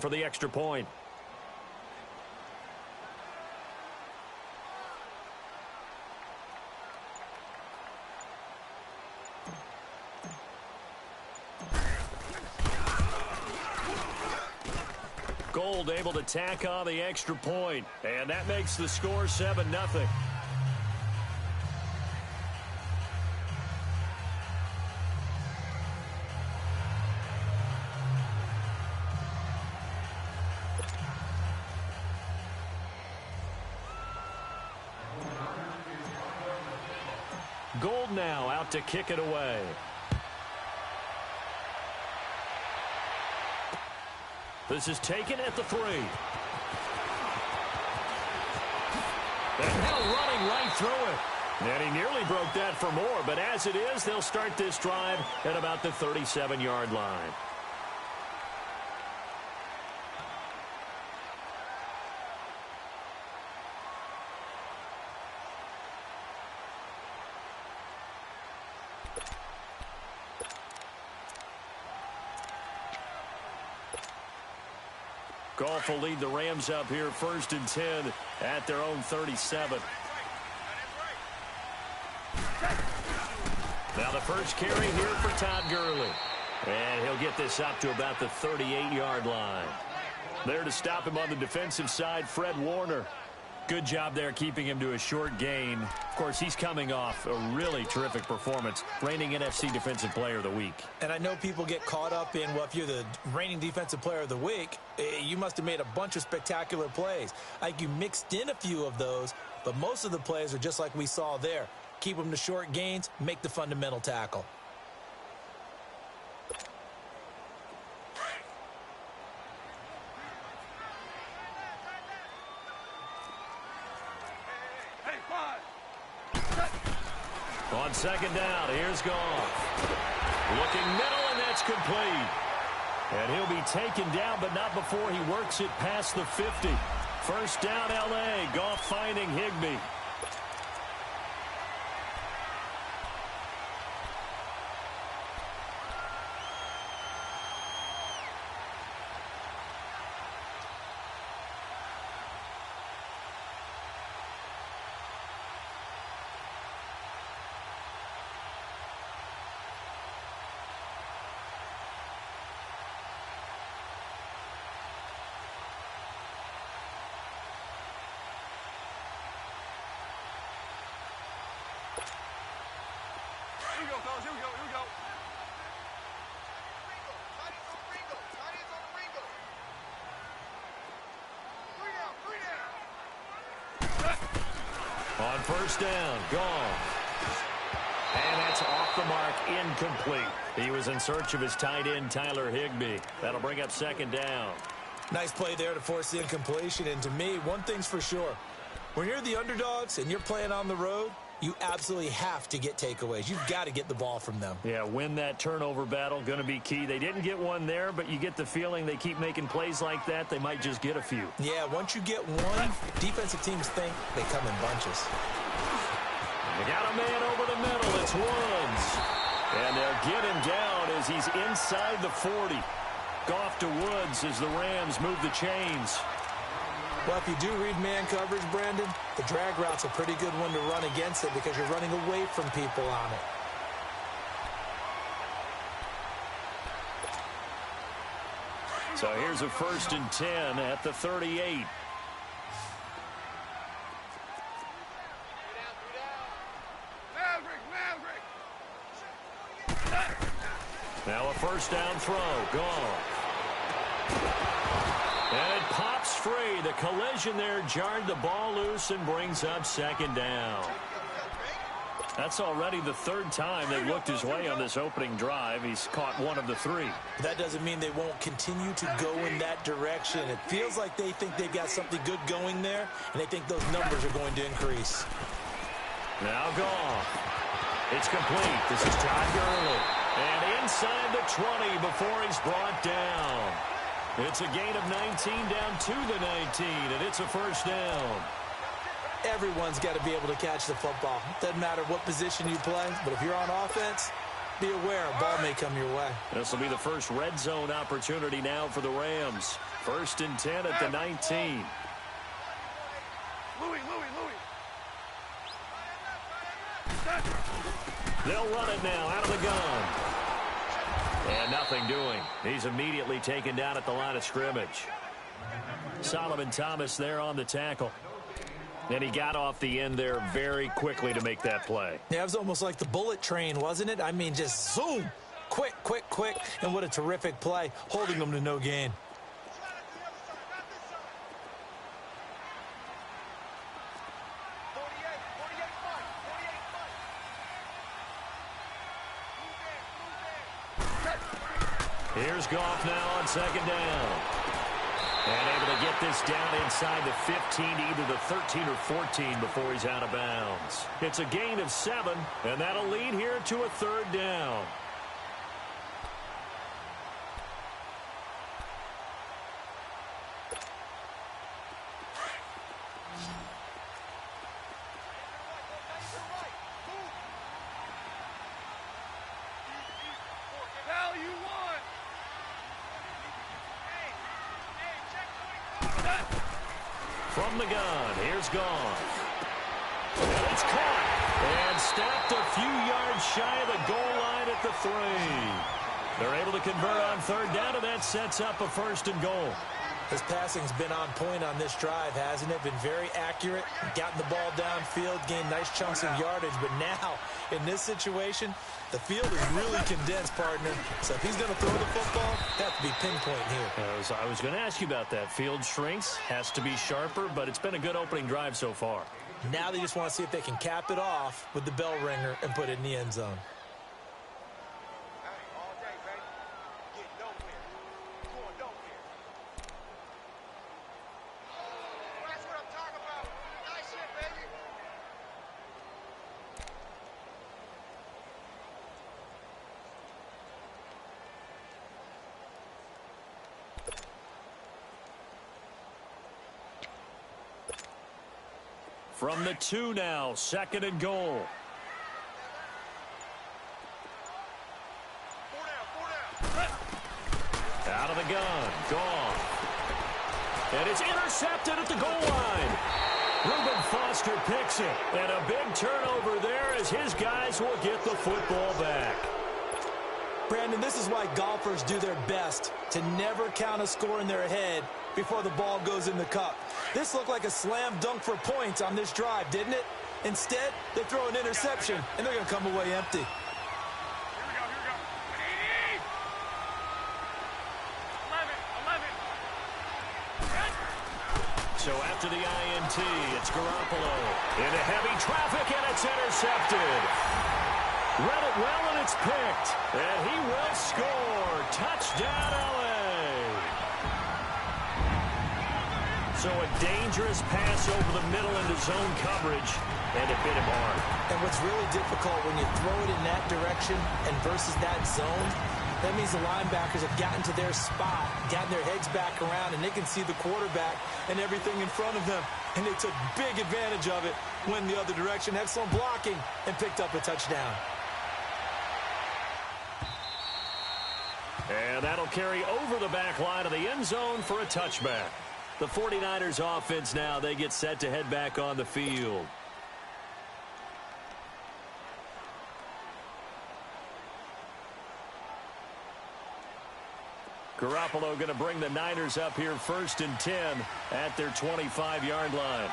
for the extra point. Gold able to tack on the extra point, and that makes the score 7-0. Gold now out to kick it away. This is taken at the 3. And now running right through it. And he nearly broke that for more, but as it is, they'll start this drive at about the 37-yard line. Goff will lead the Rams up here 1st and 10 at their own 37. Now the first carry here for Todd Gurley. And he'll get this up to about the 38-yard line. There to stop him on the defensive side, Fred Warner. Good job there keeping him to a short gain. Of course, he's coming off a really terrific performance, reigning NFC Defensive Player of the Week. And I know people get caught up in, well, if you're the reigning Defensive Player of the Week, you must have made a bunch of spectacular plays. Like you mixed in a few of those, but most of the plays are just like we saw there. Keep them to short gains, make the fundamental tackle. On second down, here's Goff. Looking middle, and that's complete. And he'll be taken down, but not before he works it past the 50. First down, L.A. Goff finding Higbee. On first down, Goff. And that's off the mark, incomplete. He was in search of his tight end, Tyler Higbee. That'll bring up second down. Nice play there to force the incompletion. And to me, one thing's for sure. When you're the underdogs and you're playing on the road, you absolutely have to get takeaways. You've got to get the ball from them. Yeah, win that turnover battle, going to be key. They didn't get one there, but you get the feeling they keep making plays like that, they might just get a few. Yeah, once you get one, defensive teams think they come in bunches. They got a man over the middle. It's Woods. And they'll get him down as he's inside the 40. Goff to Woods as the Rams move the chains. Well, if you do read man coverage, Brandon, the drag route's a pretty good one to run against it because you're running away from people on it. So here's a 1st and 10 at the 38. Now a first down throw. Goff. And it pops free. The collision there jarred the ball loose and brings up second down. That's already the 3rd time they've looked his way on this opening drive. He's caught one of the 3. That doesn't mean they won't continue to go in that direction. It feels like they think they've got something good going there, and they think those numbers are going to increase. Now Goff. It's complete. This is Todd Gurley. And inside the 20 before he's brought down. It's a gain of 19 down to the 19, and it's a first down. Everyone's got to be able to catch the football. Doesn't matter what position you play, but if you're on offense, be aware, a ball may come your way. This will be the first red zone opportunity now for the Rams. 1st and 10 at the 19. They'll run it now out of the gun. And nothing doing. He's immediately taken down at the line of scrimmage. Solomon Thomas there on the tackle. And he got off the end there very quickly to make that play. Yeah, it was almost like the bullet train, wasn't it? I mean, just zoom. Quick, quick, quick. And what a terrific play, holding them to no gain. Here's Goff now on 2nd down. And able to get this down inside the 15 to either the 13 or 14 before he's out of bounds. It's a gain of 7, and that'll lead here to a 3rd down. From the gun, here's Goff. And it's caught. And stopped a few yards shy of the goal line at the 3. They're able to convert on 3rd down, and that sets up a 1st and goal. His passing's been on point on this drive, hasn't it? Been very accurate, gotten the ball downfield, gained nice chunks of yardage. But now, in this situation, the field is really condensed, partner. So if he's going to throw the football, have to be pinpoint here. I was going to ask you about that. Field shrinks, has to be sharper, but it's been a good opening drive so far. Now they just want to see if they can cap it off with the bell ringer and put it in the end zone. From the 2 now, 2nd and goal. Out of the gun, Goff. And it's intercepted at the goal line. Reuben Foster picks it. And a big turnover there as his guys will get the football back. Brandon, this is why golfers do their best to never count a score in their head before the ball goes in the cup. This looked like a slam dunk for points on this drive, didn't it? Instead, they throw an interception, and they're going to come away empty. Here we go. 11. So after the INT, it's Garoppolo into heavy traffic, and it's intercepted. Read it well, and it's picked. And he will score. Touchdown, LA. So a dangerous pass over the middle into zone coverage, and it hit him hard. And what's really difficult when you throw it in that direction and versus that zone, that means the linebackers have gotten to their spot, gotten their heads back around, and they can see the quarterback and everything in front of them. And they took big advantage of it, went the other direction, excellent blocking, and picked up a touchdown. And that'll carry over the back line of the end zone for a touchback. The 49ers offense now, they get set to head back on the field. Garoppolo going to bring the Niners up here 1st and 10 at their 25-yard line.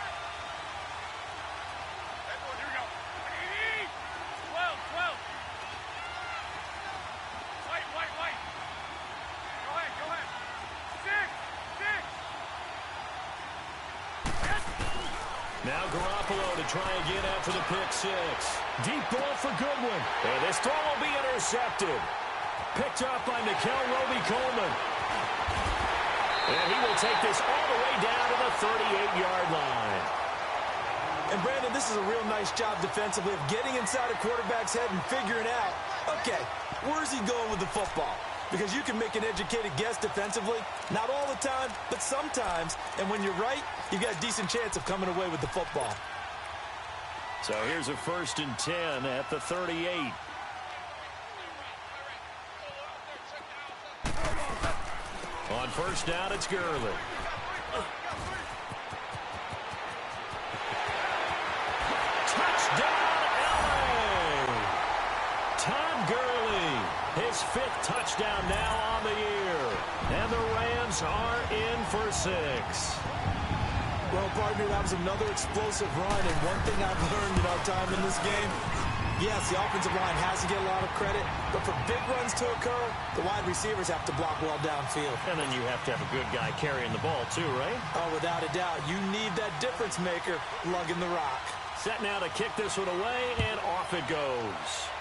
Now Garoppolo to try again after the pick six. Deep ball for Goodwin. And this throw will be intercepted. Picked up by Nikel Roby-Coleman. And he will take this all the way down to the 38-yard line. And Brandon, this is a real nice job defensively of getting inside a quarterback's head and figuring out, okay, where's he going with the football? Because you can make an educated guess defensively. Not all the time, but sometimes. And when you're right, you've got a decent chance of coming away with the football. So here's a 1st and 10 at the 38. On first down, it's Gurley. Touchdown, L.A. Todd Gurley, his 5th touchdown now on the year. And the Rams are in for 6. Well, partner, that was another explosive run, and one thing I've learned in our time in this game, yes, the offensive line has to get a lot of credit, but for big runs to occur, the wide receivers have to block well downfield. And then you have to have a good guy carrying the ball too, right? Oh, without a doubt. You need that difference maker lugging the rock. Set now to kick this one away, and off it goes.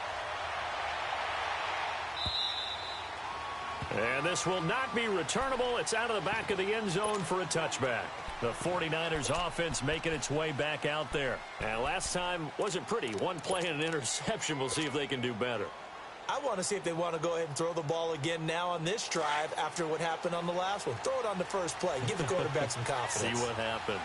And this will not be returnable. It's out of the back of the end zone for a touchback. The 49ers offense making its way back out there. And last time wasn't pretty. One play and an interception. We'll see if they can do better. I want to see if they want to go ahead and throw the ball again now on this drive after what happened on the last one. Throw it on the first play. Give the quarterback some confidence. See what happens.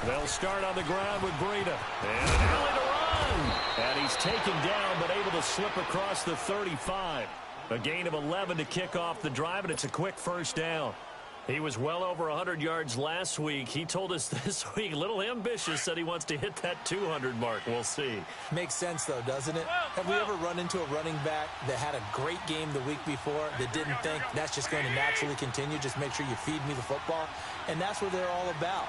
They'll start on the ground with Breida. And an alley to run. And he's taken down, but able to slip across the 35. A gain of 11 to kick off the drive, and it's a quick first down. He was well over 100 yards last week. He told us this week, a little ambitious, said he wants to hit that 200 mark. We'll see. Makes sense, though, doesn't it? Have we ever run into a running back that had a great game the week before that didn't think that's just going to naturally continue? Just make sure you feed me the football. And that's what they're all about.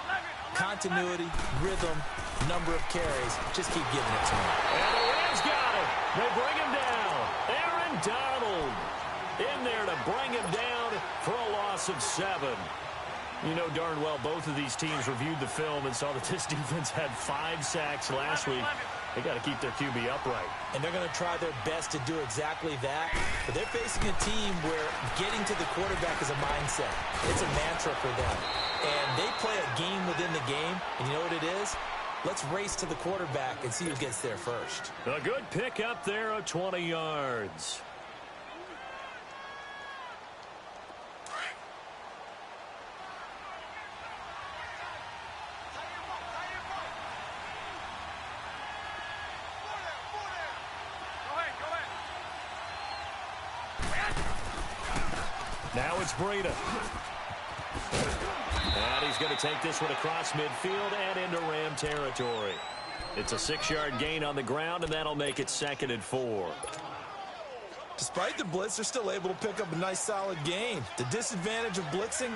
Continuity, rhythm, number of carries. Just keep giving it to him. And the Rams got it. They bring him down. Aaron Donald in there to bring him down for a loss of 7. You know darn well both of these teams reviewed the film and saw that this defense had 5 sacks last week. They got to keep their QB upright. And they're going to try their best to do exactly that. But they're facing a team where getting to the quarterback is a mindset. It's a mantra for them. And they play a game within the game. And you know what it is? Let's race to the quarterback and see who gets there first. A good pick up there of 20 yards. Now it's Breida. And he's going to take this one across midfield and into Ram territory. It's a 6-yard gain on the ground, and that'll make it 2nd and 4. Despite the blitz, they're still able to pick up a nice solid gain. The disadvantage of blitzing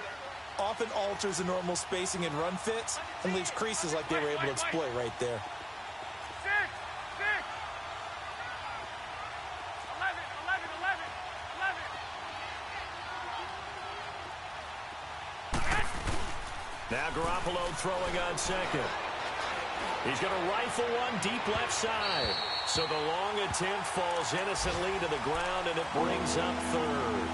often alters the normal spacing and run fits and leaves creases like they were able to exploit right there. 11. Now Garoppolo throwing on 2nd. He's going to rifle one deep left side. So the long attempt falls innocently to the ground, and it brings up 3rd.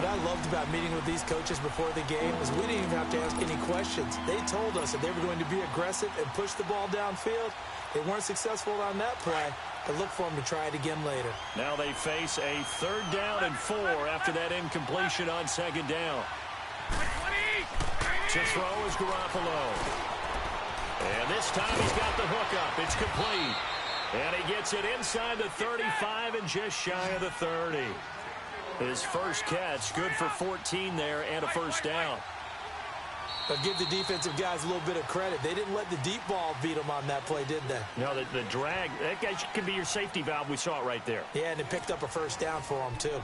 What I loved about meeting with these coaches before the game is we didn't even have to ask any questions. They told us that they were going to be aggressive and push the ball downfield. They weren't successful on that play, but look for them to try it again later. Now they face a 3rd down and 4 after that incompletion on 2nd down. To throw is Garoppolo. And this time he's got the hook up. It's complete. And he gets it inside the 35 and just shy of the 30. His first catch, good for 14 there and a first down. But give the defensive guys a little bit of credit. They didn't let the deep ball beat them on that play, did they? No, the drag, that guy can be your safety valve. We saw it right there. Yeah, and it picked up a first down for them, too.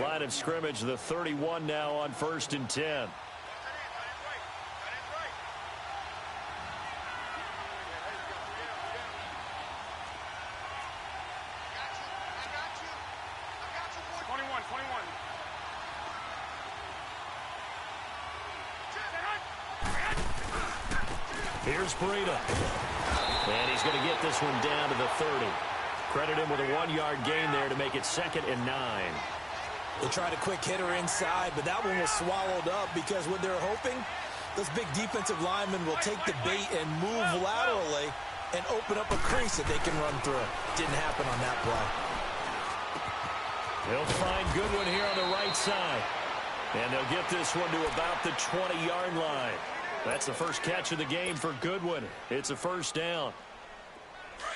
Line of scrimmage, the 31 now on 1st and 10. Here's Breida. And he's going to get this one down to the 30. Credit him with a 1-yard gain there to make it 2nd and 9. They tried a quick hitter inside, but that one was swallowed up because what they're hoping, those big defensive linemen will take the bait and move laterally and open up a crease that they can run through. Didn't happen on that play. They'll find Goodwin here on the right side. And they'll get this one to about the 20-yard line. That's the first catch of the game for Goodwin. It's a first down.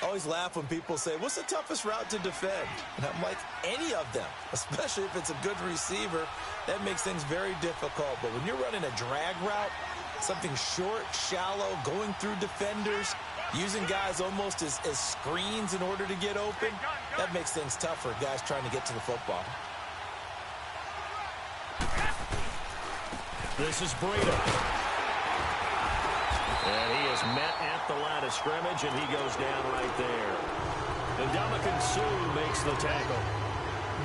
I always laugh when people say, what's the toughest route to defend? And I'm like, any of them, especially if it's a good receiver. That makes things very difficult. But when you're running a drag route, something short, shallow, going through defenders, using guys almost as screens in order to get open, that makes things tough for guys trying to get to the football. This is Breida. And he is met at the line of scrimmage, and he goes down right there. And Ndamukong Suh makes the tackle.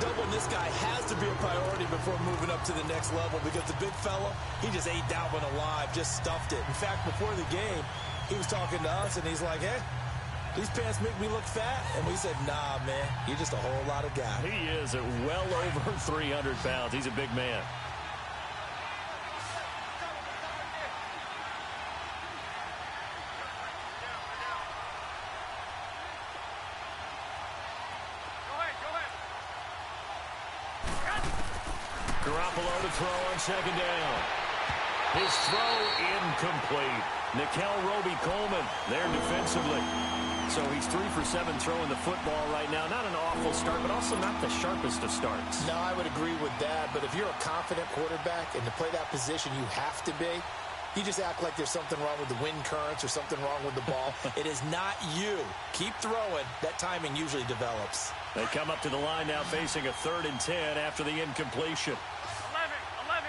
Doubling this guy has to be a priority before moving up to the next level because the big fella, he just ate that one alive, just stuffed it. In fact, before the game, he was talking to us, and he's like, hey, these pants make me look fat. And we said, nah, man, you're just a whole lot of guy. He is at well over 300 pounds. He's a big man. Garoppolo to throw on second down. His throw incomplete. Nickel Roby-Coleman there defensively. So he's 3 for 7 throwing the football right now. Not an awful start, but also not the sharpest of starts. No, I would agree with that. But if you're a confident quarterback and to play that position, you have to be. You just act like there's something wrong with the wind currents or something wrong with the ball. It is not you. Keep throwing. That timing usually develops. They come up to the line now facing a 3rd and 10 after the incompletion. 11.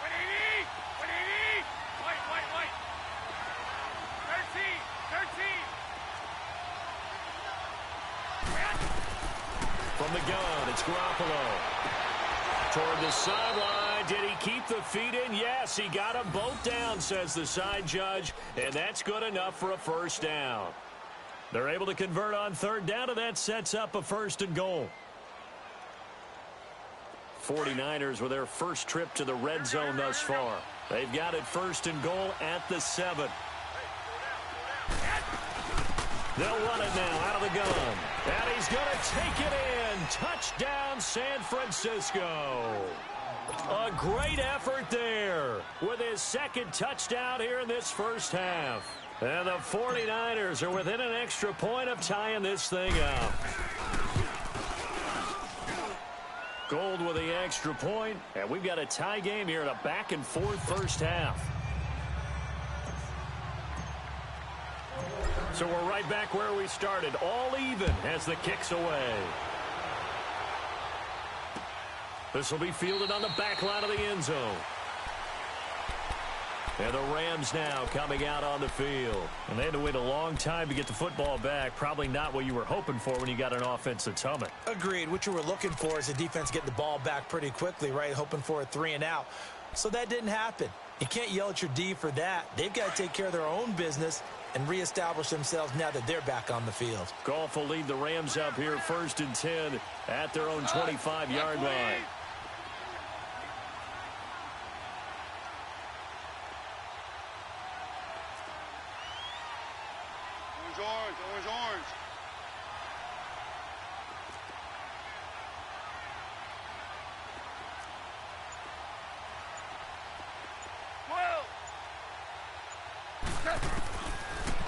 What do you need? Wait. 13. From the gun, it's Garoppolo. Toward the sideline. Did he keep the feet in? Yes, he got them both down, says the side judge. And that's good enough for a first down. They're able to convert on 3rd down, and that sets up a 1st and goal. 49ers with their first trip to the red zone thus far. They've got it 1st and goal at the 7. They'll run it now out of the gun. And he's going to take it in. Touchdown, San Francisco. A great effort there with his 2nd touchdown here in this first half. And the 49ers are within an extra point of tying this thing up. Gold with the extra point, and we've got a tie game here in a back-and-forth first half. So we're right back where we started, all even as the kick's away. This will be fielded on the back line of the end zone. And the Rams now coming out on the field. And they had to wait a long time to get the football back. Probably not what you were hoping for when you got an offense that's humming. Agreed. What you were looking for is the defense getting the ball back pretty quickly, right? Hoping for a 3 and out. So that didn't happen. You can't yell at your D for that. They've got to take care of their own business and reestablish themselves now that they're back on the field. Goff will lead the Rams up here 1st and 10 at their own 25-yard line. Orange.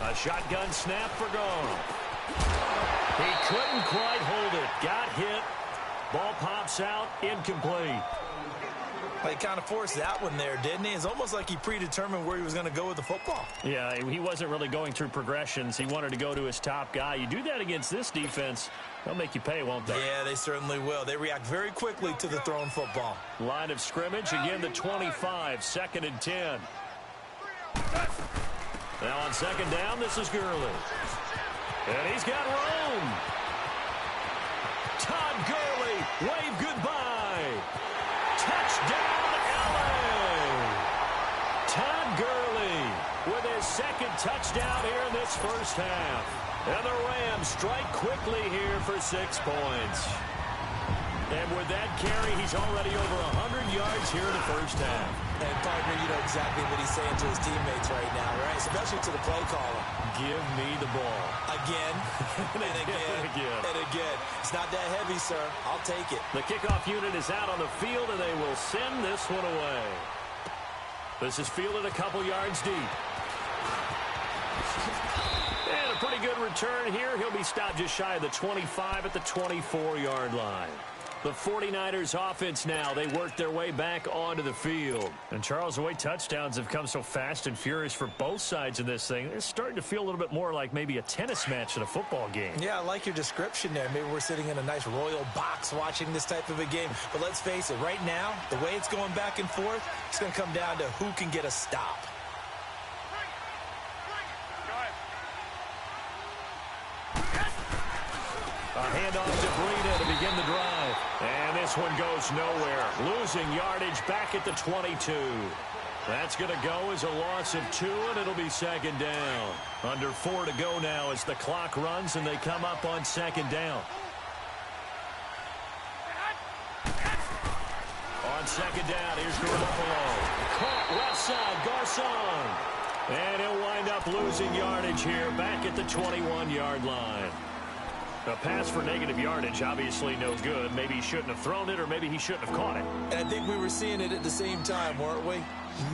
A shotgun snap for Goff. He couldn't quite hold it. Got hit. Ball pops out. Incomplete. Well, he kind of forced that one there, didn't he? It's almost like he predetermined where he was going to go with the football. Yeah, he wasn't really going through progressions. He wanted to go to his top guy. You do that against this defense, they'll make you pay, won't they? Yeah, they certainly will. They react very quickly to the thrown football. Line of scrimmage, again the 25, 2nd and 10. Now on 2nd down, this is Gurley. And he's got room. Todd Gurley, wave goodbye. Touchdown, LA. Todd Gurley with his 2nd touchdown here in this first half. And the Rams strike quickly here for 6 points. And with that carry, he's already over 100 yards here in the first half. And, partner, you know exactly what he's saying to his teammates right now, right? Especially to the play caller. Give me the ball. Again, and again, and again. It's not that heavy, sir. I'll take it. The kickoff unit is out on the field, and they will send this one away. This is fielded a couple yards deep. And a pretty good return here. He'll be stopped just shy of the 25 at the 24-yard line. The 49ers offense now, they work their way back onto the field. And Charles, the way touchdowns have come so fast and furious for both sides of this thing, it's starting to feel a little bit more like maybe a tennis match in a football game. Yeah, I like your description there. Maybe we're sitting in a nice royal box watching this type of a game. But let's face it, right now, the way it's going back and forth, it's going to come down to who can get a stop. A handoff to Breida to begin the drive. And this one goes nowhere. Losing yardage back at the 22. That's going to go as a loss of 2, and it'll be second down. Under 4 to go now as the clock runs, and they come up on second down. On second down, here's Garoppolo. Caught left side, Garcon. And he'll wind up losing yardage here back at the 21-yard line. A pass for negative yardage, obviously no good. Maybe he shouldn't have thrown it, or maybe he shouldn't have caught it. And I think we were seeing it at the same time, weren't we?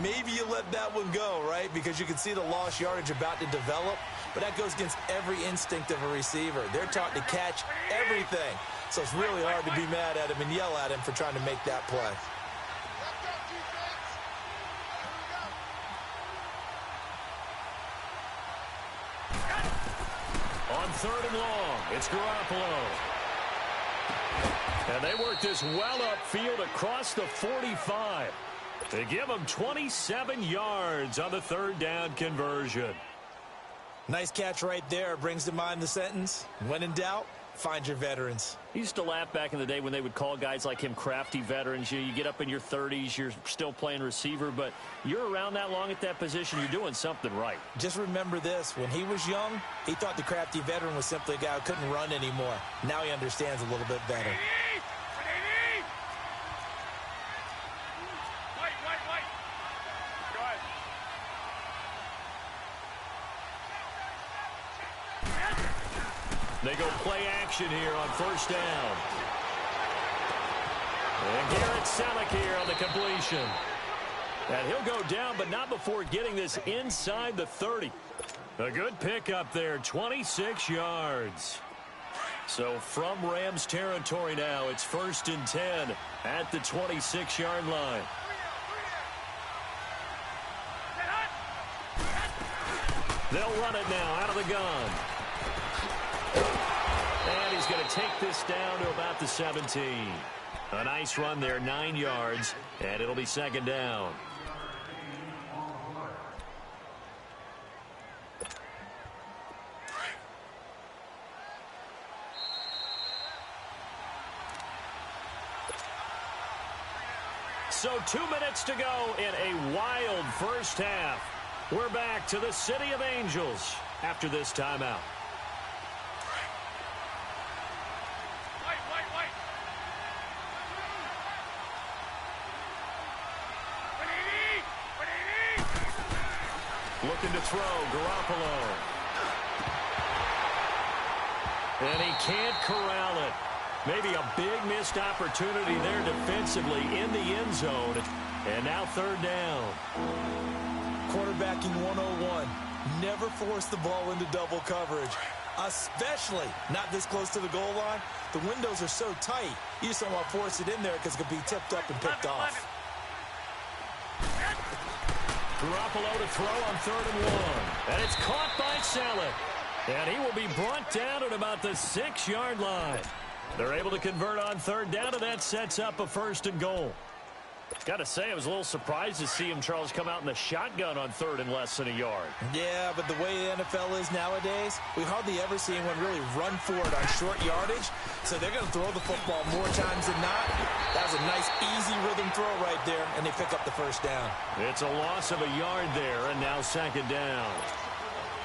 Maybe you let that one go, right? Because you can see the lost yardage about to develop. But that goes against every instinct of a receiver. They're taught to catch everything. So it's really hard to be mad at him and yell at him for trying to make that play. On third and long, it's Garoppolo. And they work this well upfield across the 45. They give him 27 yards on the third down conversion. Nice catch right there. Brings to mind the sentence, when in doubt, find your veterans. He used to laugh back in the day when they would call guys like him crafty veterans. You get up in your 30s, you're still playing receiver, but you're around that long at that position, you're doing something right. Just remember this. When he was young, he thought the crafty veteran was simply a guy who couldn't run anymore. Now he understands a little bit better. They go play action here on first down. And Garrett Selleck here on the completion. And he'll go down, but not before getting this inside the 30. A good pickup there, 26 yards. So from Rams territory now, it's 1st and 10 at the 26-yard line. They'll run it now out of the gun. And he's going to take this down to about the 17. A nice run there, 9 yards, and it'll be second down. So 2 minutes to go in a wild first half. We're back to the City of Angels after this timeout. Looking to throw, Garoppolo. And he can't corral it. Maybe a big missed opportunity there defensively in the end zone. And now third down. Quarterbacking 101. Never force the ball into double coverage, especially not this close to the goal line. The windows are so tight, you just don't want to force it in there because it could be tipped up and picked off. Garoppolo to throw on 3rd and 1. And it's caught by Selleck. And he will be brought down at about the 6-yard line. They're able to convert on 3rd down, and that sets up a 1st and goal. Got to say, I was a little surprised to see him, Charles, come out in the shotgun on 3rd and less than a yard. Yeah, but the way the NFL is nowadays, we hardly ever see anyone really run for it on short yardage. So they're going to throw the football more times than not. That was a nice, easy rhythm throw right there, and they pick up the 1st down. It's a loss of a yard there, and now 2nd down.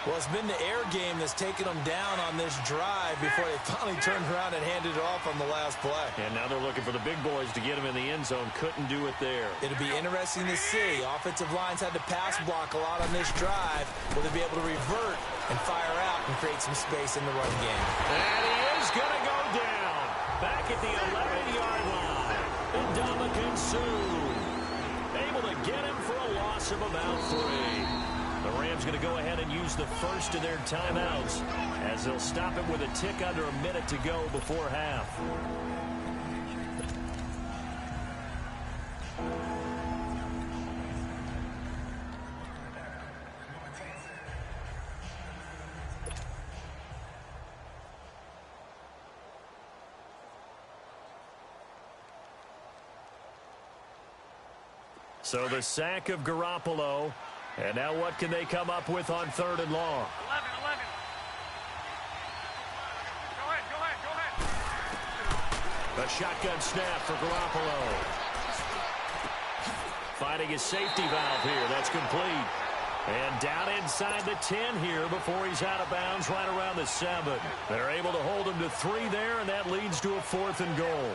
Well, it's been the air game that's taken them down on this drive before they finally turned around and handed it off on the last play. And now they're looking for the big boys to get him in the end zone. Couldn't do it there. It'll be interesting to see. Offensive lines had to pass block a lot on this drive. Will they be able to revert and fire out and create some space in the run game? And he is going to go down. Back at the 11-yard line. Ndamukong Suh able to get him for a loss of about 3. The Rams going to go ahead and use the first of their timeouts as they'll stop it with a tick under a minute to go before half. So the sack of Garoppolo. And now what can they come up with on 3rd and long? 11. Go ahead. A shotgun snap for Garoppolo. Finding his safety valve here. That's complete. And down inside the 10 here before he's out of bounds right around the 7. They're able to hold him to 3 there, and that leads to a 4th and goal.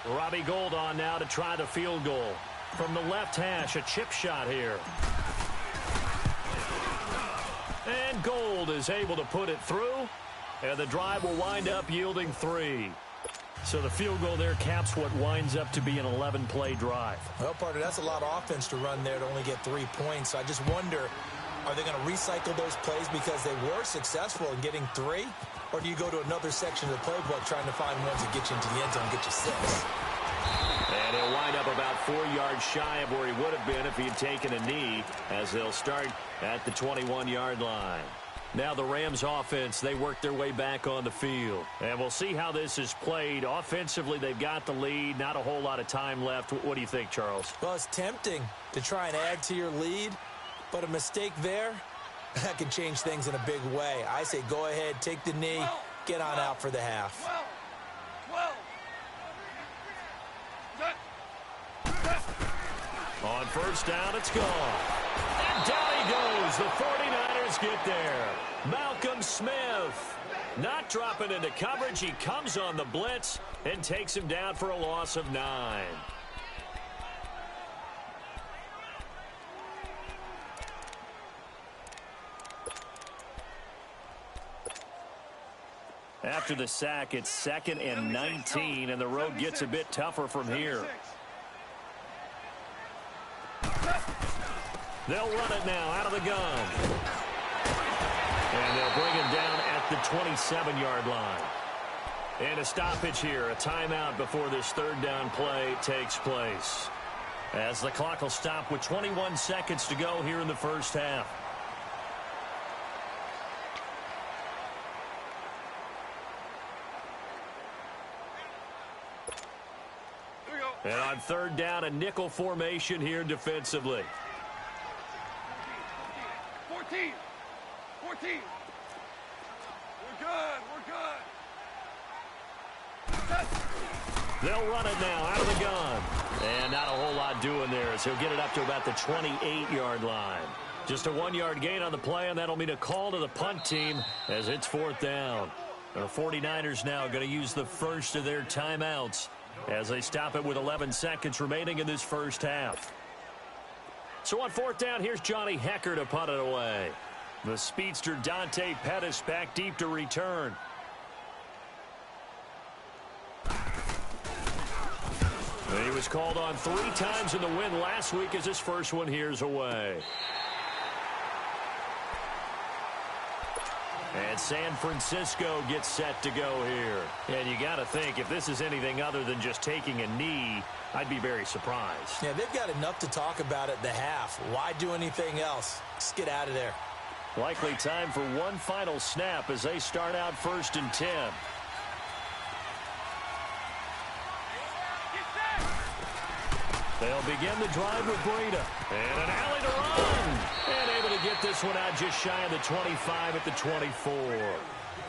Robbie Gould on now to try the field goal. From the left hash, a chip shot here. And Gould is able to put it through. And the drive will wind up yielding 3. So the field goal there caps what winds up to be an 11-play drive. Well, partner, that's a lot of offense to run there to only get 3 points. So I just wonder, are they going to recycle those plays because they were successful in getting 3? Or do you go to another section of the playbook trying to find ones that get you into the end zone and get you 6? And he'll wind up about 4 yards shy of where he would have been if he had taken a knee, as they'll start at the 21-yard line. Now the Rams offense, they work their way back on the field. And we'll see how this is played. Offensively, they've got the lead. Not a whole lot of time left. What do you think, Charles? Well, it's tempting to try and add to your lead, but a mistake there, that can change things in a big way. I say go ahead, take the knee, get on out for the half. 12. On first down, it's gone. And down he goes. The 49ers get there. Malcolm Smith not dropping into coverage. He comes on the blitz and takes him down for a loss of 9. After the sack, it's 2nd and 19, and the road gets a bit tougher from here. They'll run it now out of the gun. And they'll bring him down at the 27-yard line. And a stoppage here, a timeout before this 3rd down play takes place. As the clock will stop with 21 seconds to go here in the first half. And on 3rd down, a nickel formation here defensively. 14. We're good. They'll run it now out of the gun. And not a whole lot doing there as he'll get it up to about the 28-yard line. Just a 1-yard gain on the play, and that'll mean a call to the punt team as it's 4th down. The 49ers now going to use the first of their timeouts as they stop it with 11 seconds remaining in this first half. So on 4th down, here's Johnny Hekker to punt it away. The speedster Dante Pettis back deep to return. He was called on 3 times in the win last week as his first one here's away. And San Francisco gets set to go here. And you got to think, if this is anything other than just taking a knee, I'd be very surprised. Yeah, they've got enough to talk about at the half. Why do anything else? Just get out of there. Likely time for one final snap as they start out 1st and 10. They'll begin the drive with Breida. And an alley to run. And able to get this one out just shy of the 25 at the 24.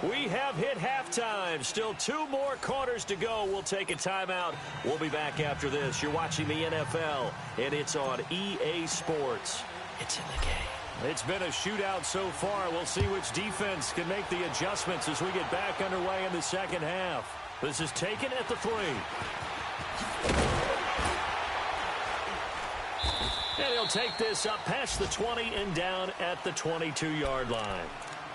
We have hit halftime. Still 2 more quarters to go. We'll take a timeout. We'll be back after this. You're watching the NFL, and it's on EA Sports. It's in the game. It's been a shootout so far. We'll see which defense can make the adjustments as we get back underway in the second half. This is taken at the 3. And he'll take this up past the 20 and down at the 22-yard line.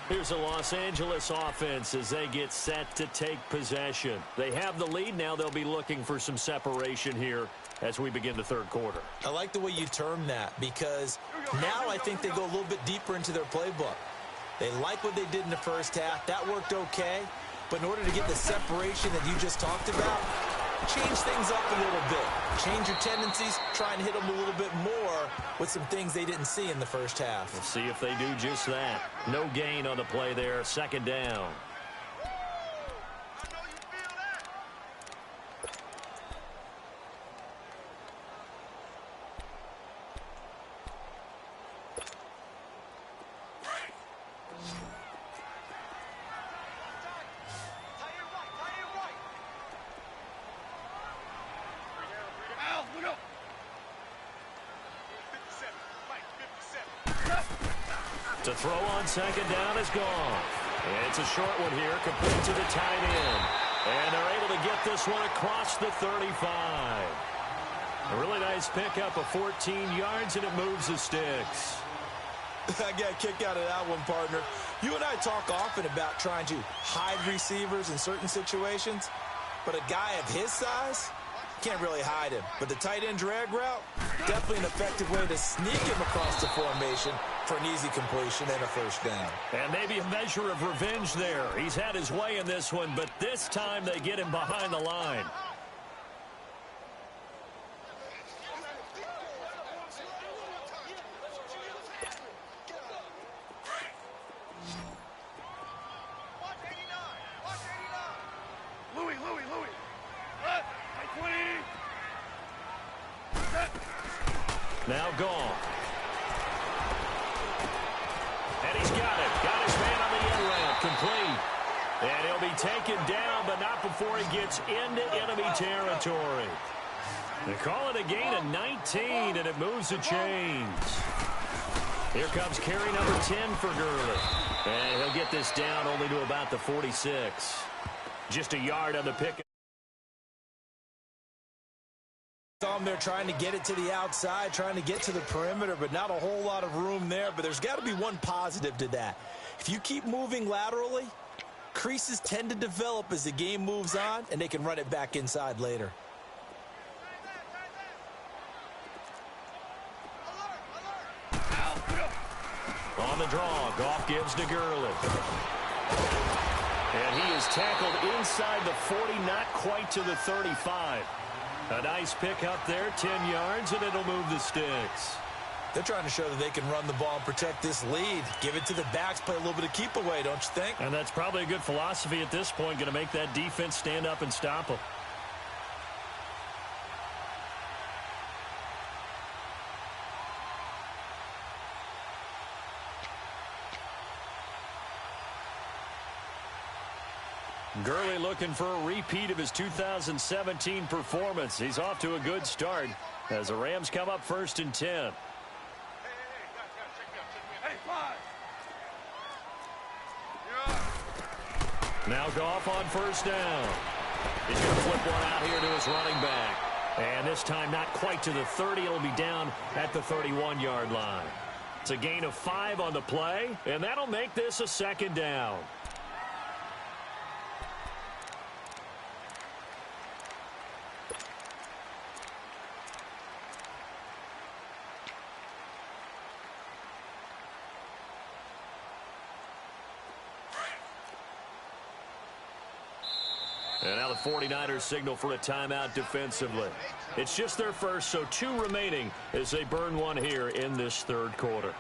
Here's the Los Angeles offense as they get set to take possession. They have the lead. Now they'll be looking for some separation here as we begin the third quarter. I like the way you term that because now I think they go a little bit deeper into their playbook. They like what they did in the first half. That worked okay. But in order to get the separation that you just talked about, change things up a little bit. Change your tendencies, try and hit them a little bit more with some things they didn't see in the first half. We'll see if they do just that. No gain on the play there, second down. To throw on second down is gone. And it's a short one here, complete to the tight end. And they're able to get this one across the 35. A really nice pickup of 14 yards, and it moves the sticks. I got a kick out of that one, partner. You and I talk often about trying to hide receivers in certain situations, but a guy of his size can't really hide him. But the tight end drag route, definitely an effective way to sneak him across the formation for an easy completion and a first down. And maybe a measure of revenge there. He's had his way in this one, but this time they get him behind the line. Now gone. And he's got it. Got his man on the end ramp. Complete. And he'll be taken down, but not before he gets into enemy territory. They call it a gain of 19, and it moves the chains. Here comes carry number 10 for Gurley. And he'll get this down only to about the 46. Just a yard on the pick. They're trying to get it to the outside, trying to get to the perimeter, but not a whole lot of room there. But there's got to be one positive to that. If you keep moving laterally, creases tend to develop as the game moves on, and they can run it back inside later. On the draw, Goff gives to Gurley. And he is tackled inside the 40, not quite to the 35. A nice pick up there, 10 yards, and it'll move the sticks. They're trying to show that they can run the ball and protect this lead. Give it to the backs, play a little bit of keep away, don't you think? And that's probably a good philosophy at this point, going to make that defense stand up and stop them. Gurley looking for a repeat of his 2017 performance. He's off to a good start as the Rams come up 1st and 10. Now Goff on 1st down. He's going to flip one out here to his running back. And this time not quite to the 30. It'll be down at the 31-yard line. It's a gain of 5 on the play, and that'll make this a 2nd down. And now the 49ers signal for a timeout defensively. It's just their first, so 2 remaining as they burn one here in this 3rd quarter.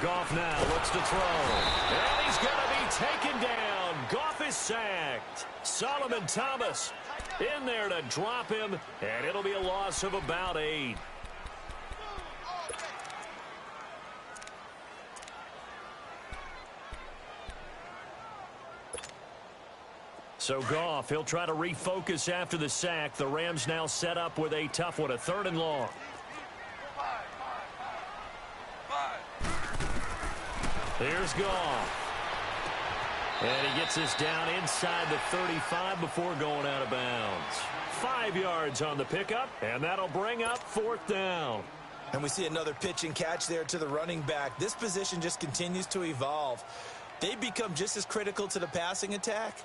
Goff now looks to throw. And he's going to be taken down. Goff is sacked. Solomon Thomas in there to drop him, and it'll be a loss of about 8. So Goff, he'll try to refocus after the sack. The Rams now set up with a tough one, a 3rd and long. Here's Goff. And he gets this down inside the 35 before going out of bounds. 5 yards on the pickup, and that'll bring up 4th down. And we see another pitch and catch there to the running back. This position just continues to evolve. They become just as critical to the passing attack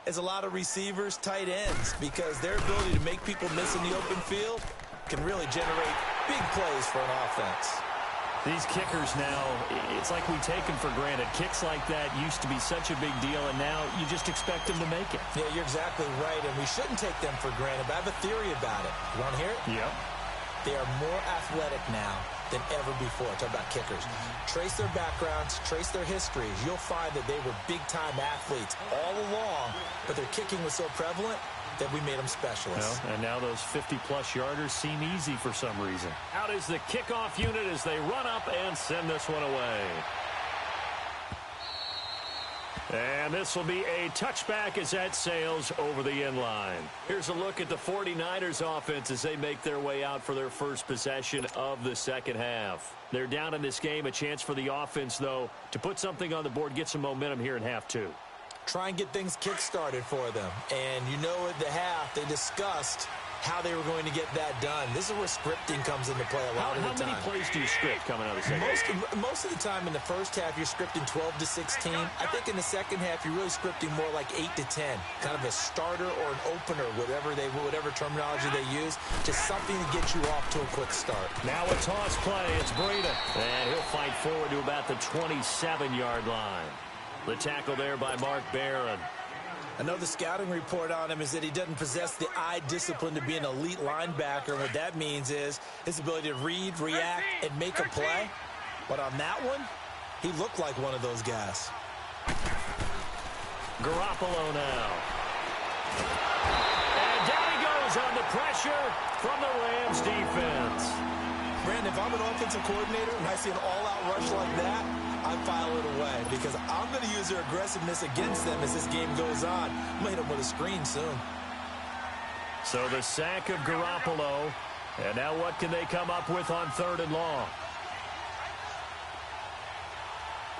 as a lot of receivers, tight ends, because their ability to make people miss in the open field can really generate big plays for an offense. These kickers now, it's like we take them for granted. Kicks like that used to be such a big deal, and now you just expect them to make it. Yeah, you're exactly right, and we shouldn't take them for granted, but I have a theory about it. You want to hear it? Yep. They are more athletic now than ever before. Talk about kickers. Trace their backgrounds, trace their histories. You'll find that they were big-time athletes all along, but their kicking was so prevalent that we made them specialists. Well, and now those 50-plus yarders seem easy for some reason. Out is the kickoff unit as they run up and send this one away. And this will be a touchback as that sails over the end line. Here's a look at the 49ers offense as they make their way out for their first possession of the second half. They're down in this game. A chance for the offense, though, to put something on the board, get some momentum here in half 2. Try and get things kick-started for them. And you know at the half, they discussed how they were going to get that done. This is where scripting comes into play a lot of the time. How many plays do you script coming out of the second half? Most of the time in the first half, you're scripting 12 to 16. I think in the second half, you're really scripting more like 8 to 10. Kind of a starter or an opener, whatever terminology they use, just something to get you off to a quick start. Now a toss play. It's Breida. And he'll fight forward to about the 27-yard line. The tackle there by Mark Barron. I know the scouting report on him is that he doesn't possess the eye discipline to be an elite linebacker. What that means is his ability to read, react, and make a play. But on that one, he looked like one of those guys. Garoppolo now. And down he goes on the pressure from the Rams defense. Brandon, if I'm an offensive coordinator and I see an all-out rush like that, I file it away because I'm going to use their aggressiveness against them as this game goes on. I'm going to hit them with a screen soon. So the sack of Garoppolo. And now what can they come up with on 3rd and long?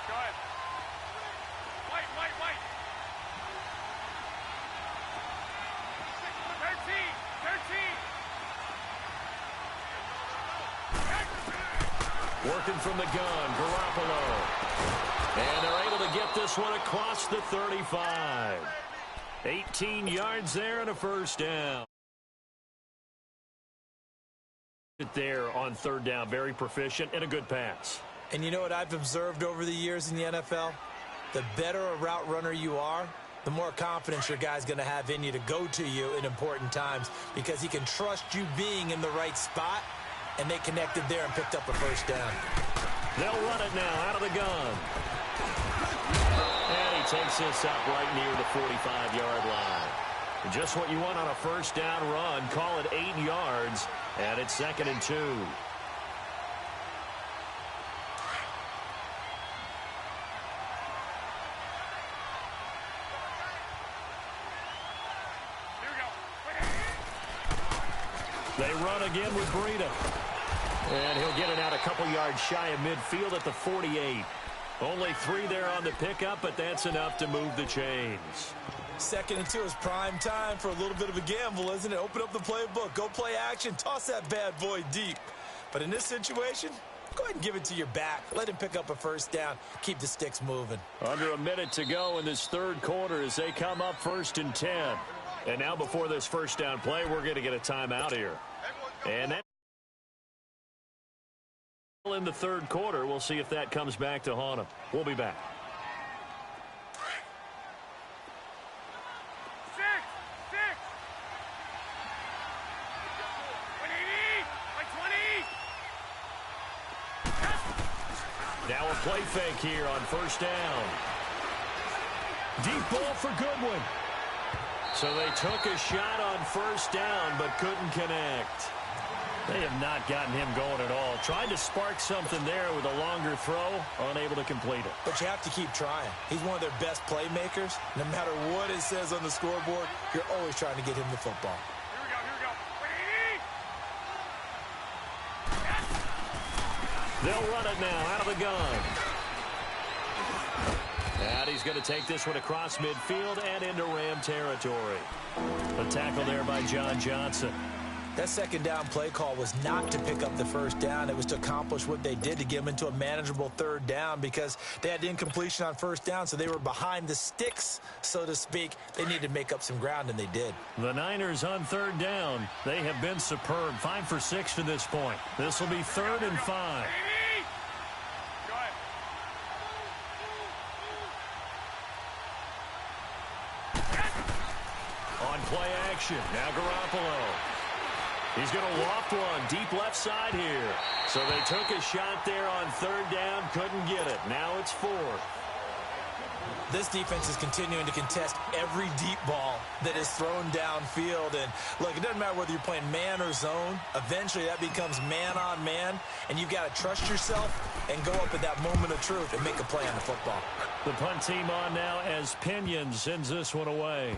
Go ahead. White. 13. Working from the gun, Garoppolo. And they're able to get this one across the 35. 18 yards there and a first down. There on 3rd down, very proficient and a good pass. And you know what I've observed over the years in the NFL? The better a route runner you are, the more confidence your guy's going to have in you to go to you in important times because he can trust you being in the right spot. And they connected there and picked up a first down. They'll run it now out of the gun. And he takes this up right near the 45-yard line. Just what you want on a first down run. Call it 8 yards. And it's 2nd and 2. Here we go. They run again with Breida. And he'll get it out a couple yards shy of midfield at the 48. Only 3 there on the pickup, but that's enough to move the chains. 2nd and 2 is prime time for a little bit of a gamble, isn't it? Open up the playbook, go play action, toss that bad boy deep. But in this situation, go ahead and give it to your back. Let him pick up a first down. Keep the sticks moving. Under a minute to go in this 3rd quarter as they come up 1st and 10. And now before this first down play, we're going to get a timeout here. And that in the 3rd quarter, we'll see if that comes back to haunt him. We'll be back. 6. 180. 20. Now a play fake here on first down. Deep ball for Goodwin. So they took a shot on first down but couldn't connect. They have not gotten him going at all. Tried to spark something there with a longer throw, unable to complete it. But you have to keep trying. He's one of their best playmakers. No matter what it says on the scoreboard, you're always trying to get him the football. They'll run it now out of the gun. And he's going to take this one across midfield and into Ram territory. A tackle there by John Johnson. That second down play call was not to pick up the first down. It was to accomplish what they did, to get them into a manageable third down, because they had incompletion on first down, so they were behind the sticks, so to speak. They needed to make up some ground, and they did. The Niners on third down. They have been superb. 5 for 6 to this point. This will be 3rd and 5. On play action. Now Garoppolo. He's going to loft one deep left side here. So they took a shot there on third down, couldn't get it. Now it's 4th. This defense is continuing to contest every deep ball that is thrown downfield. And, look, it doesn't matter whether you're playing man or zone. Eventually that becomes man on man, and you've got to trust yourself and go up at that moment of truth and make a play on the football. The punt team on now as Pinion sends this one away.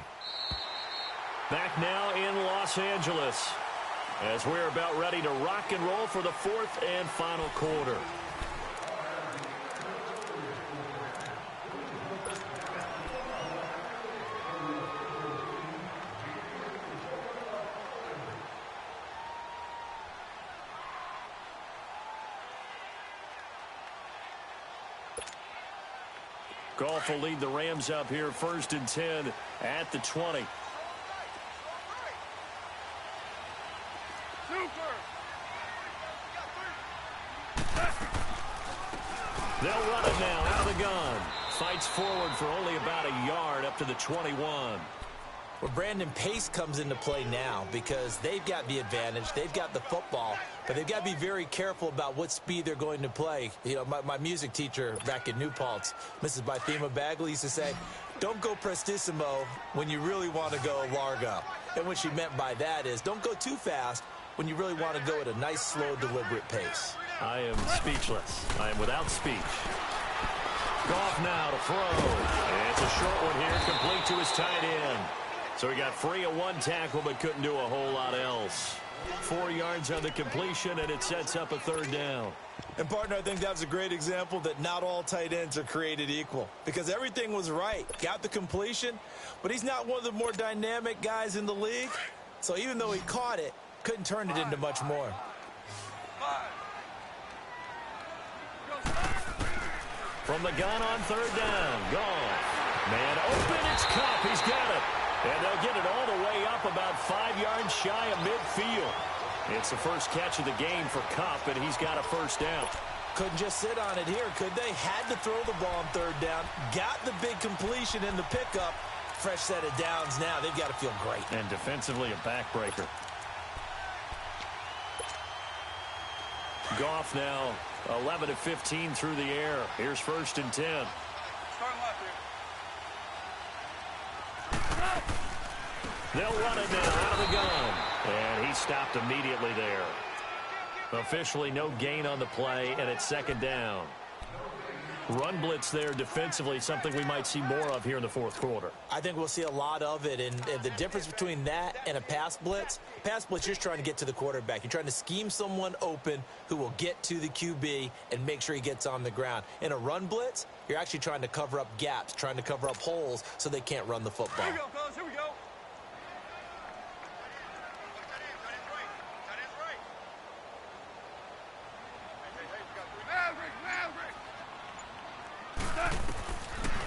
Back now in Los Angeles, as we're about ready to rock and roll for the 4th and final quarter. Goff will lead the Rams up here 1st and 10 at the 20. They'll run it now out of the gun. Fights forward for only about a yard up to the 21. Well, Brandon, pace comes into play now because they've got the advantage. They've got the football, but they've got to be very careful about what speed they're going to play. You know, my music teacher back in New Paltz, Mrs. Bythema Bagley, used to say, don't go prestissimo when you really want to go largo. And what she meant by that is don't go too fast when you really want to go at a nice, slow, deliberate pace. I am speechless. I am without speech. Goff now to throw. And it's a short one here, complete to his tight end. So he got free of one tackle, but couldn't do a whole lot else. 4 yards on the completion, and it sets up a 3rd down. And, partner, I think that's a great example that not all tight ends are created equal, because everything was right. Got the completion, but he's not one of the more dynamic guys in the league. So even though he caught it, couldn't turn it into much more. From the gun on 3rd down, Goff. Man open, it's Kupp. He's got it. And they'll get it all the way up about 5 yards shy of midfield. It's the first catch of the game for Kupp, and he's got a 1st down. Couldn't just sit on it here, could they? Had to throw the ball on 3rd down. Got the big completion in the pickup. Fresh set of downs now. They've got to feel great. And defensively a backbreaker. Goff now 11 of 15 through the air. Here's 1st and 10. They'll run it now out of the gun. And he stopped immediately there. Officially no gain on the play, and it's 2nd down. Run blitz there defensively, something we might see more of here in the 4th quarter. I think we'll see a lot of it, and the difference between that and a pass blitz, you're just trying to get to the quarterback. You're trying to scheme someone open who will get to the QB and make sure he gets on the ground. In a run blitz, you're actually trying to cover up gaps, trying to cover up holes so they can't run the football. Here we go, fellas, here we go.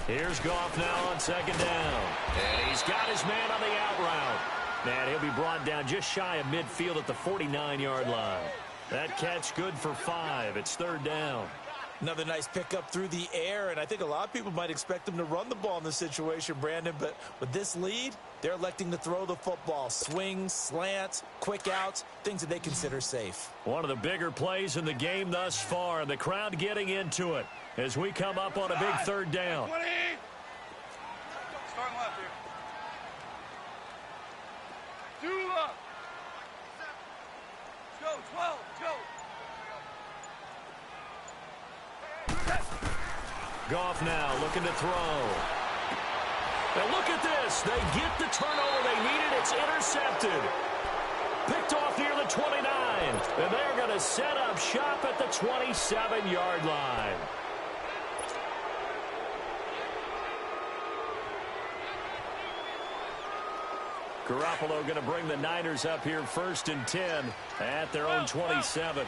Here's Goff now on 2nd down. And he's got his man on the out route. And he'll be brought down just shy of midfield at the 49-yard line. That catch good for 5. It's 3rd down. Another nice pickup through the air, and I think a lot of people might expect them to run the ball in this situation, Brandon, but with this lead, they're electing to throw the football. Swings, slants, quick outs, things that they consider safe. One of the bigger plays in the game thus far, and the crowd getting into it as we come up on a big third down. 20. Starting left here. 2 up. Let's go, 12, let's go. Goff now looking to throw. And look at this. They get the turnover they needed. It's intercepted. Picked off near the 29. And they're going to set up shop at the 27-yard line. Garoppolo going to bring the Niners up here 1st and 10 at their own 27.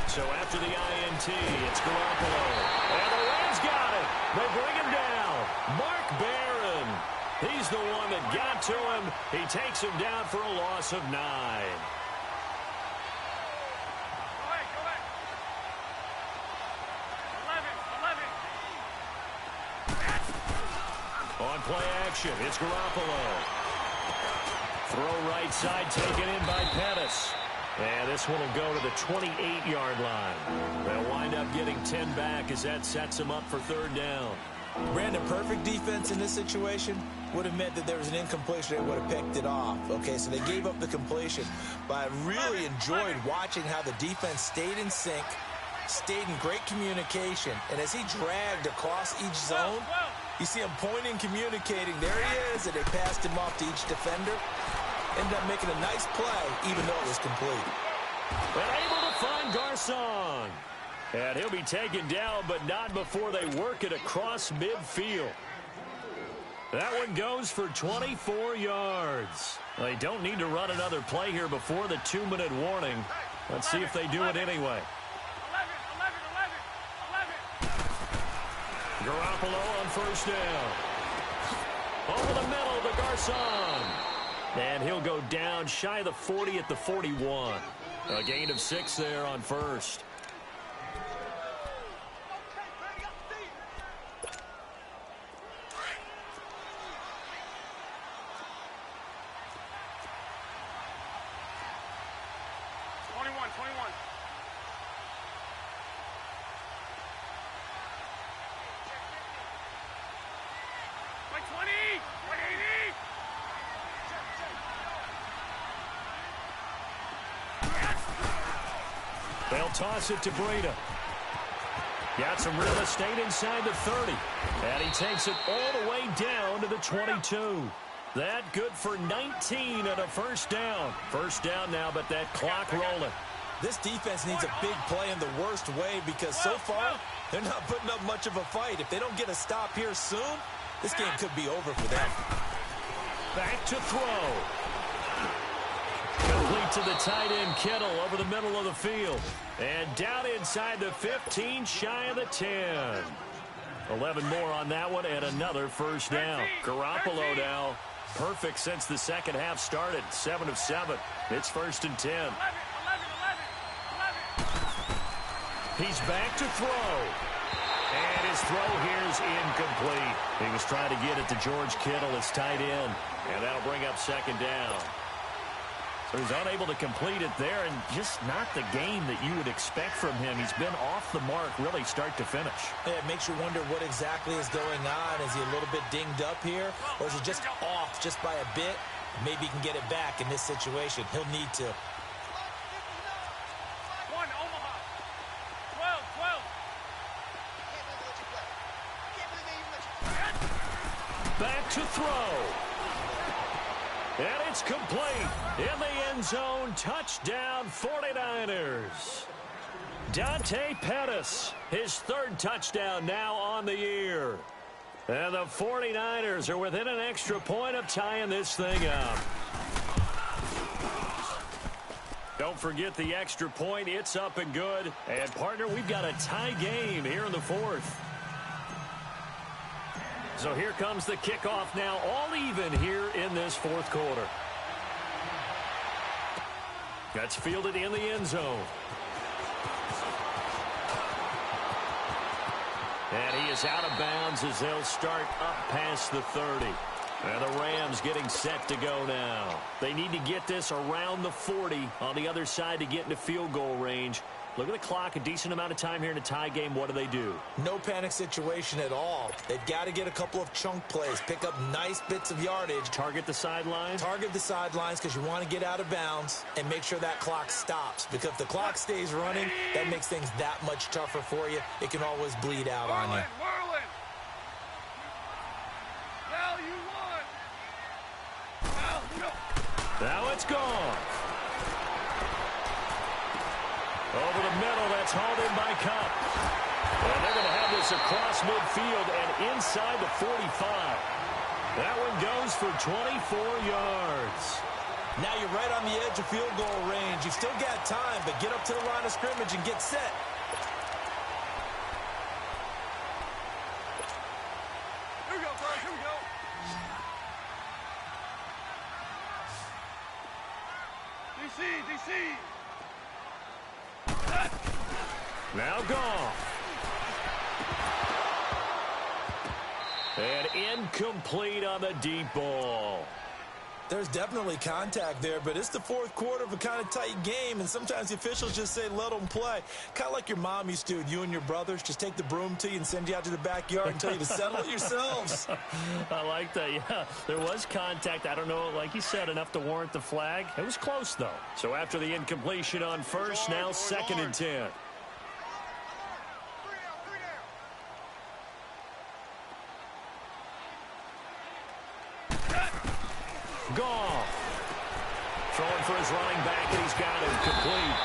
So after the INT, it's Garoppolo. And the Rams got it. They bring him down. Mark Barron. He's the one that got to him. He takes him down for a loss of 9. Go ahead. 11. On play action, it's Garoppolo. Throw right side taken in by Pettis. And this one will go to the 28-yard line. They'll wind up getting 10 back as that sets them up for 3rd down. Brandon, perfect defense in this situation would have meant that there was an incompletion. They would have picked it off. Okay, so they gave up the completion. But I really enjoyed watching how the defense stayed in sync, stayed in great communication. And as he dragged across each zone, you see him pointing, communicating. There he is, and they passed him off to each defender. Ended up making a nice play, even though it was complete. And able to find Garcon. And he'll be taken down, but not before they work it across midfield. That one goes for 24 yards. They don't need to run another play here before the 2-minute warning. Let's see if they do it anyway. 11. Garoppolo on 1st down. Over the middle to Garcon. And he'll go down shy of the 40 at the 41. A gain of 6 there on 1st. They'll toss it to Breida. Got some real estate inside the 30. And he takes it all the way down to the 22. That good for 19 and a 1st down. 1st down now, but that clock rolling. This defense needs a big play in the worst way because so far, they're not putting up much of a fight. If they don't get a stop here soon, this game could be over for them. Back to throw. Complete to the tight end, Kittle, over the middle of the field. And down inside the 15, shy of the 10. 11 more on that one, and another 1st down. Garoppolo now, perfect since the second half started. 7 of 7. It's 1st and 10. 11. He's back to throw. And his throw here is incomplete. He was trying to get it to George Kittle, his tight end. And that'll bring up 2nd down. So he's unable to complete it there, and just not the game that you would expect from him. He's been off the mark really start to finish. Yeah, it makes you wonder what exactly is going on. Is he a little bit dinged up here, or is he just off just by a bit? Maybe he can get it back in this situation. He'll need to. 1, Omaha. 12. Back to throw. And it's complete. In the end zone, touchdown 49ers. Dante Pettis, his 3rd touchdown now on the year. And the 49ers are within an extra point of tying this thing up. Don't forget the extra point. It's up and good. And, partner, we've got a tie game here in the 4th. So here comes the kickoff now, all even here in this 4th quarter. That's fielded in the end zone. And he is out of bounds as they'll start up past the 30. And the Rams getting set to go now. They need to get this around the 40 on the other side to get into field goal range. Look at the clock, a decent amount of time here in a tie game. What do? No panic situation at all. They've got to get a couple of chunk plays, pick up nice bits of yardage. Target the sidelines? Target the sidelines because you want to get out of bounds and make sure that clock stops. Because if the clock stays running, that makes things that much tougher for you. It can always bleed out on you. Whirling. Now you won. Now you don't. Now it's gone. Over the middle, that's hauled in by Cup. And they're going to have this across midfield and inside the 45. That one goes for 24 yards. Now you're right on the edge of field goal range. You've still got time, but get up to the line of scrimmage and get set. Here we go, guys. Here we go. DC. Now gone. And incomplete on the deep ball. There's definitely contact there, but it's the fourth quarter of a kind of tight game, and sometimes the officials just say, let them play. Kind of like your mom used to with you and your brothers. Just take the broom to you and send you out to the backyard and tell you to settle it yourselves. I like that, yeah. There was contact. I don't know, like you said, enough to warrant the flag. It was close, though. So after the incompletion on first, now 2nd and 10. Goff throwing for his running back, and he's got him complete.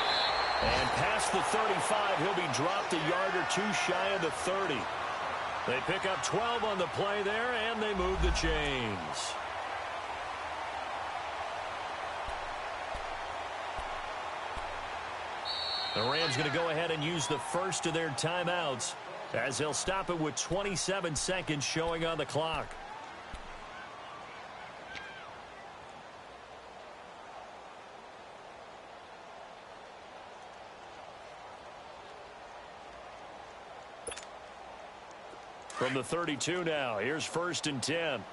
And past the 35, he'll be dropped a yard or two shy of the 30. They pick up 12 on the play there, and they move the chains. The Rams going to go ahead and use the first of their timeouts as they'll stop it with 27 seconds showing on the clock. From the 32 now, here's 1st and 10.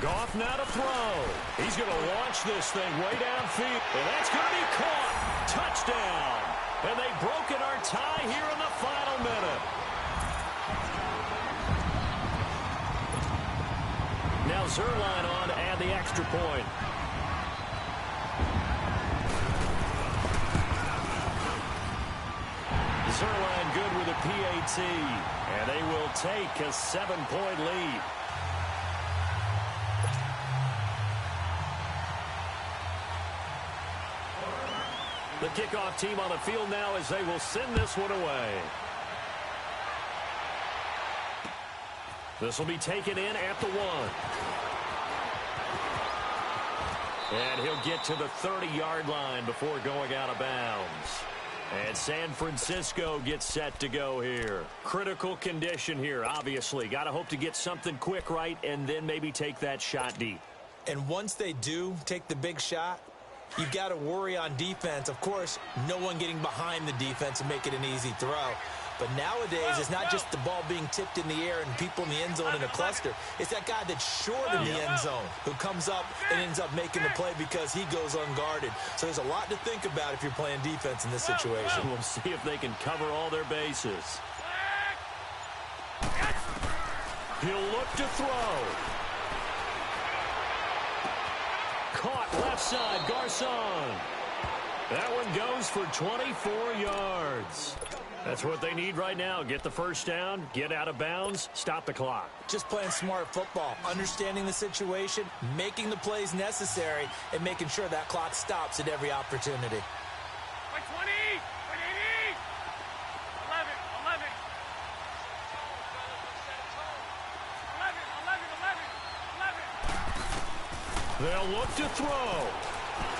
Goff now to throw. He's going to launch this thing way downfield. And that's going to be caught. Touchdown. And they've broken our tie here in the final minute. Now Zerline on and the extra point. Zerline good with a PAT. And they will take a 7-point lead. The kickoff team on the field now as they will send this one away. This will be taken in at the 1. And he'll get to the 30-yard line before going out of bounds. And San Francisco gets set to go here. Critical condition here, obviously. Got to hope to get something quick right and then maybe take that shot deep. And once they do take the big shot, you've got to worry on defense. Of course, no one getting behind the defense and make it an easy throw. But nowadays, it's not just the ball being tipped in the air and people in the end zone in a cluster. It's that guy that's short in the end zone who comes up and ends up making the play because he goes unguarded. So there's a lot to think about if you're playing defense in this situation. We'll see if they can cover all their bases. He'll look to throw. Caught left side, Garcon. That one goes for 24 yards. That's what they need right now. Get the first down, get out of bounds, stop the clock. Just playing smart football, understanding the situation, making the plays necessary, and making sure that clock stops at every opportunity. 20, 80, 11, 11. 11. They'll look to throw.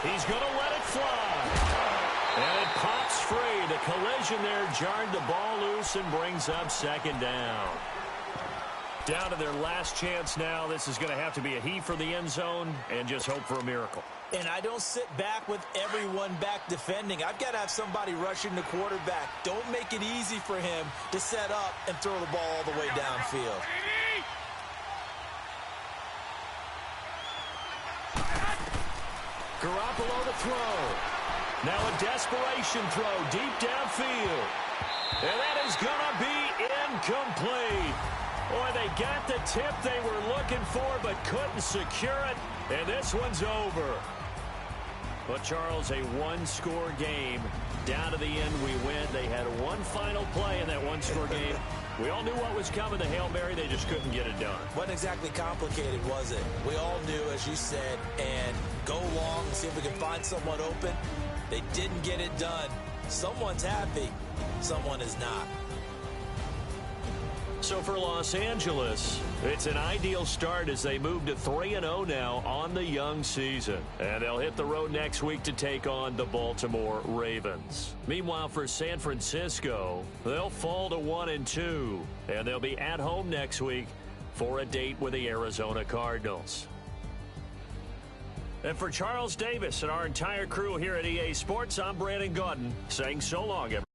He's going to let it fly. And it pops breaks free. The collision there jarred the ball loose and brings up second down. Down to their last chance now. This is going to have to be a heave for the end zone and just hope for a miracle. And I don't sit back with everyone back defending. I've got to have somebody rushing the quarterback. Don't make it easy for him to set up and throw the ball all the way downfield. Garoppolo to throw. Now a desperation throw deep downfield. And that is going to be incomplete. Boy, they got the tip they were looking for but couldn't secure it. And this one's over. But, Charles, a one-score game. Down to the end we win. They had one final play in that one-score game. We all knew what was coming. The Hail Mary, they just couldn't get it done. Wasn't exactly complicated, was it? We all knew, as you said, and go long and see if we can find someone open. They didn't get it done. Someone's happy. Someone is not. So for Los Angeles, it's an ideal start as they move to 3-0 now on the young season. And they'll hit the road next week to take on the Baltimore Ravens. Meanwhile, for San Francisco, they'll fall to 1-2. And they'll be at home next week for a date with the Arizona Cardinals. And for Charles Davis and our entire crew here at EA Sports, I'm Brandon Gaudin saying so long, everyone.